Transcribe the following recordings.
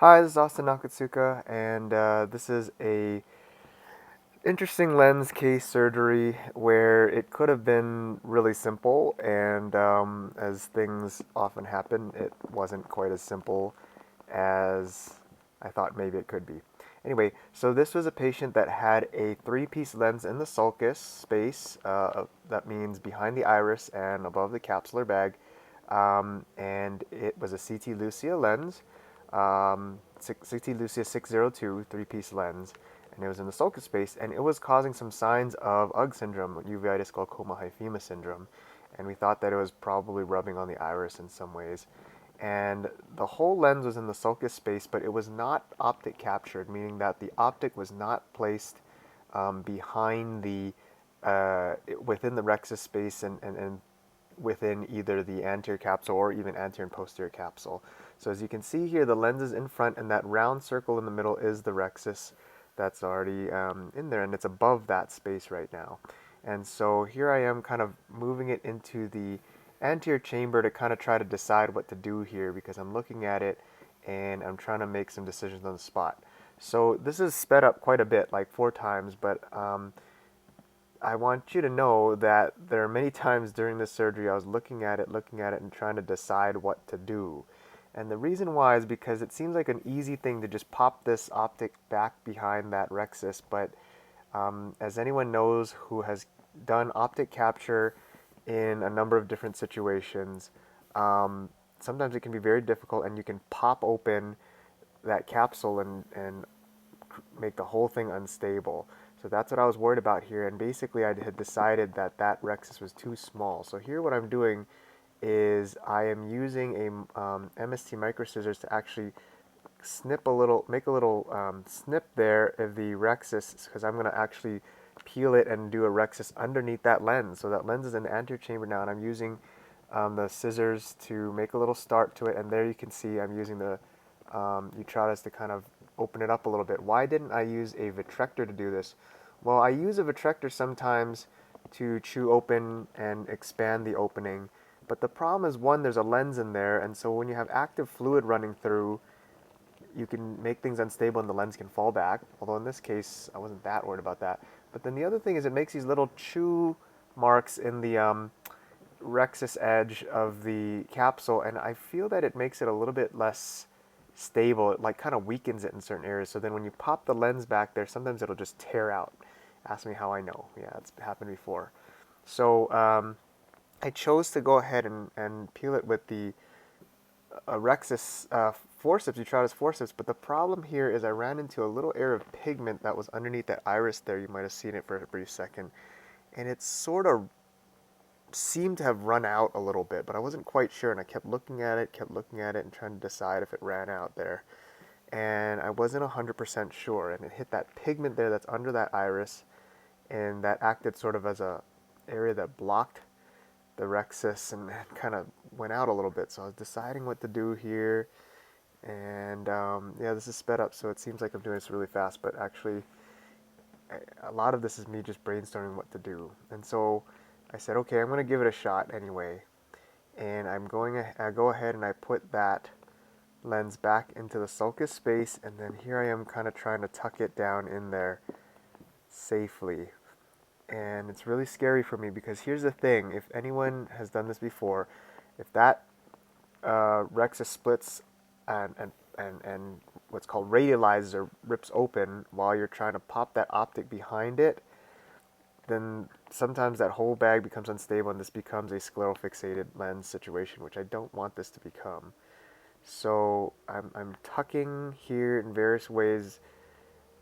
Hi, this is Austin Nakatsuka, and this is a interesting lens case surgery where it could have been really simple, and as things often happen, it wasn't quite as simple as I thought maybe it could be. Anyway, so this was a patient that had a three-piece lens in the sulcus space. That means behind the iris and above the capsular bag, and it was a CT Lucia lens, CT Lucia 602 three-piece lens, and it was in the sulcus space, and it was causing some signs of UGG syndrome, uveitis-glaucoma-hyphema syndrome, and we thought that it was probably rubbing on the iris in some ways. And the whole lens was in the sulcus space, but it was not optic captured, meaning that the optic was not placed behind the within the Rhexis space and within either the anterior capsule or even anterior and posterior capsule. So as you can see here, the lens is in front, and that round circle in the middle is the Rhexis that's already in there, and it's above that space right now. And so here I am kind of moving it into the anterior chamber to kind of try to decide what to do here, because I'm looking at it and I'm trying to make some decisions on the spot. So this is sped up quite a bit, like 4 times, but I want you to know that there are many times during this surgery I was looking at it, and trying to decide what to do. And the reason why is because it seems like an easy thing to just pop this optic back behind that Rhexis, but as anyone knows who has done optic capture in a number of different situations, sometimes it can be very difficult, and you can pop open that capsule and make the whole thing unstable. So that's what I was worried about here, and basically I had decided that that Rhexis was too small. So here what I'm doing is I am using a MST microscissors to actually make a little snip there of the Rhexis, because I'm going to actually peel it and do a Rhexis underneath that lens. So that lens is in the anterior chamber now, and I'm using the scissors to make a little start to it, and there you can see I'm using the Utradas to kind of open it up a little bit. Why didn't I use a vitrector to do this? Well, I use a vitrector sometimes to chew open and expand the opening, but the problem is, one, there's a lens in there, and so when you have active fluid running through, you can make things unstable and the lens can fall back. Although in this case, I wasn't that worried about that. But then the other thing is it makes these little chew marks in the Rhexis edge of the capsule, and I feel that it makes it a little bit less stable. It like kind of weakens it in certain areas. So then when you pop the lens back there, sometimes it'll just tear out. Ask me how I know. Yeah, it's happened before. So I chose to go ahead and peel it with the Rhexis forceps, Utradas forceps, but the problem here is I ran into a little area of pigment that was underneath that iris there. You might have seen it for a brief second, and it sort of seemed to have run out a little bit, but I wasn't quite sure, and I kept looking at it, and trying to decide if it ran out there, and I wasn't 100% sure, and it hit that pigment there that's under that iris, and that acted sort of as a area that blocked the Rhexis and kind of went out a little bit. So I was deciding what to do here, and yeah, this is sped up, so it seems like I'm doing this really fast, but actually a lot of this is me just brainstorming what to do. And so I said, okay, I'm going to give it a shot anyway, and I go ahead and I put that lens back into the sulcus space, and then here I am kind of trying to tuck it down in there safely. And it's really scary for me, because here's the thing: if anyone has done this before, if that Rhexis splits and what's called radializes or rips open while you're trying to pop that optic behind it, then sometimes that whole bag becomes unstable, and this becomes a scleral fixated lens situation, which I don't want this to become. So I'm tucking here in various ways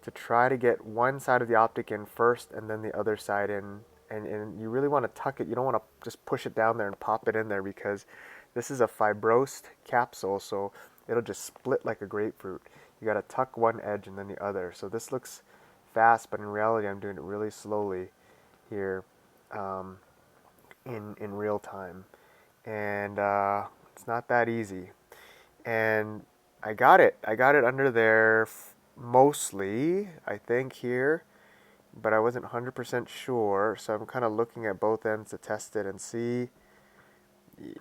to try to get one side of the optic in first and then the other side in. And you really want to tuck it. You don't want to just push it down there and pop it in there, because this is a fibrosed capsule, so it'll just split like a grapefruit. You got to tuck one edge and then the other. So this looks fast, but in reality I'm doing it really slowly here um, in real time. And it's not that easy. And I got it. I got it under there mostly, I think, here, but I wasn't 100% sure, so I'm kind of looking at both ends to test it and see.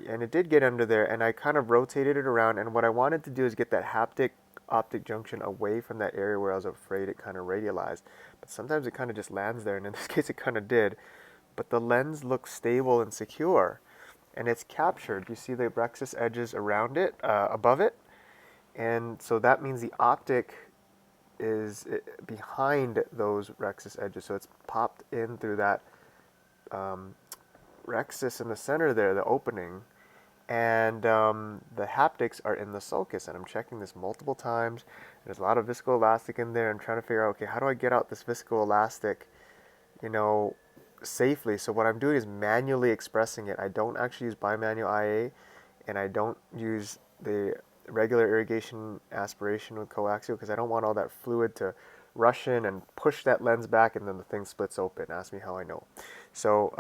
And it did get under there, and I kind of rotated it around, and what I wanted to do is get that haptic optic junction away from that area where I was afraid it kind of radialized. But sometimes it kind of just lands there, and in this case it kind of did. But the lens looks stable and secure, and it's captured. You see the Rhexis edges around it, above it, and so that means the optic is behind those Rhexis edges. So it's popped in through that Rhexis in the center there, the opening, and the haptics are in the sulcus. And I'm checking this multiple times. There's a lot of viscoelastic in there. I'm trying to figure out, okay, how do I get out this viscoelastic, you know, safely? So what I'm doing is manually expressing it. I don't actually use bimanual IA, and I don't use the regular irrigation aspiration with coaxial because I don't want all that fluid to rush in and push that lens back and then the thing splits open. Ask me how I know. So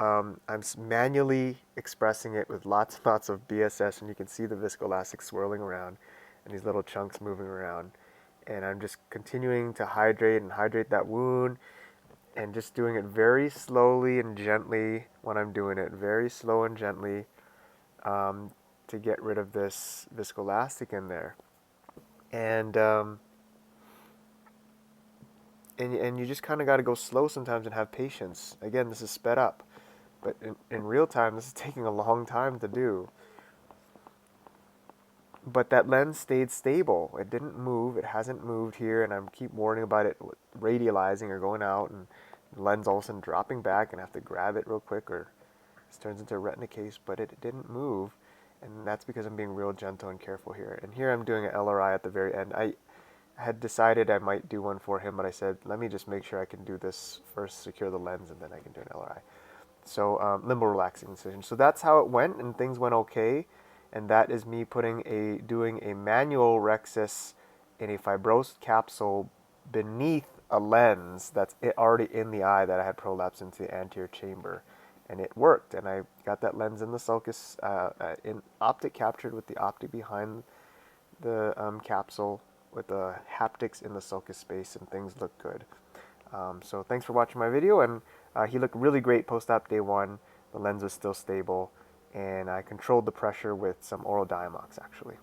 I'm manually expressing it with lots and lots of BSS, and you can see the viscoelastic swirling around and these little chunks moving around. And I'm just continuing to hydrate and hydrate that wound, and just doing it very slowly and gently when I'm doing it, very slow and gently, to get rid of this viscoelastic in there. And you just kind of got to go slow sometimes and have patience. Again, this is sped up, but in real time, this is taking a long time to do. But that lens stayed stable. It didn't move. It hasn't moved here, and I keep warning about it radializing or going out, and the lens all of a sudden dropping back, and I have to grab it real quick, or this turns into a retina case. But it didn't move, and that's because I'm being real gentle and careful here. And here I'm doing an LRI at the very end. I had decided I might do one for him, but I said, let me just make sure I can do this first, secure the lens, and then I can do an LRI. So limbal relaxing incision. So that's how it went, and things went okay. And that is me doing a manual Rhexis in a fibrosed capsule beneath a lens that's already in the eye that I had prolapsed into the anterior chamber. And it worked, and I got that lens in the sulcus, in optic captured with the optic behind the capsule, with the haptics in the sulcus space, and things look good. So thanks for watching my video, and he looked really great post-op day 1. The lens was still stable, and I controlled the pressure with some oral Diamox actually.